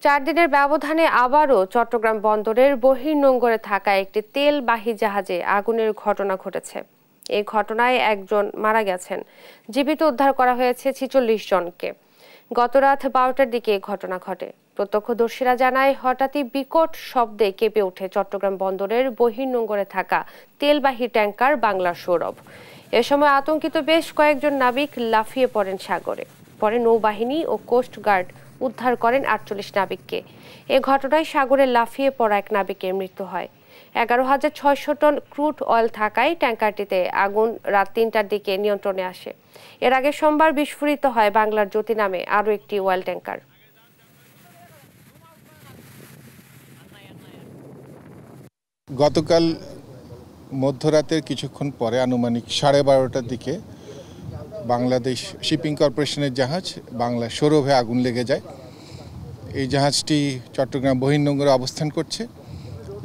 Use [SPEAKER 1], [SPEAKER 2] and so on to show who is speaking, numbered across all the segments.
[SPEAKER 1] 4 দিনের ব্যবধানে আবারও চট্টগ্রাম বন্দরের বহির্নোঙরে থাকা একটি তেলবাহী জাহাজে আগুনের ঘটনা ঘটেছে। এই ঘটনায় একজন মারা গেছেন, জীবিত উদ্ধার করা হয়েছে 46 জনকে। গত রাত 12টার দিকে ঘটনা ঘটে। প্রত্যক্ষদর্শীরা জানায়, হঠাৎই বিকট শব্দে কেঁপে ওঠে চট্টগ্রাম বন্দরের বহির্নোঙরে থাকা তেলবাহী ট্যাঙ্কার বাংলা সৌরভ। এ সময় আতঙ্কিত বেশ কয়েকজন নাবিক লাফিয়ে পড়েন সাগরে। পরে নৌবাহিনী ও কোস্টগার্ড উদ্ধার করেন 48 নাবিককে। এ ঘটনায় সাগরে লাফিয়ে পড়া এক নাবিকের মৃত্যু হয়। 11,600 টন ক্রুড অয়েল থাকায় ট্যাঙ্কারটিতে আগুন রাত 3টার দিকে নিয়ন্ত্রণে আসে। এর আগে সোমবার বিস্ফোরিত হয় বাংলার জ্যোতি নামে আরও একটি অয়েল ট্যাঙ্কার।
[SPEAKER 2] গতকাল মধ্যরাতের কিছুক্ষণ পরে আনুমানিক 12:30টার দিকে বাংলাদেশ শিপিং কর্পোরেশনের জাহাজ বাংলা সৌরভে আগুন লেগে যায়। এই জাহাজটি চট্টগ্রাম বহির্নোঙরে অবস্থান করছে।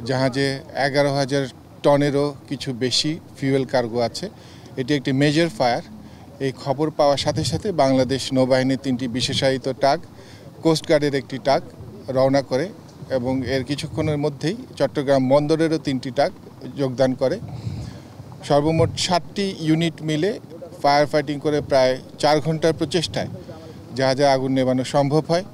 [SPEAKER 2] জাহাজে 11,000 টনেরও কিছু বেশি ফিউয়েল কার্গো আছে। এটি একটি মেজর ফায়ার। এই খবর পাওয়ার সাথে সাথে বাংলাদেশ নৌবাহিনীর 3টি বিশেষায়িত টাগ, কোস্টগার্ডের একটি টাগ রওনা করে এবং এর কিছুক্ষণের মধ্যেই চট্টগ্রাম বন্দরেরও 3টি টাগ যোগদান করে। সর্বমোট 7টি ইউনিট মিলে ফায়ার ফাইটিং করে প্রায় 4 ঘন্টার প্রচেষ্টায় জাহাজে আগুন নেভানো সম্ভব হয়।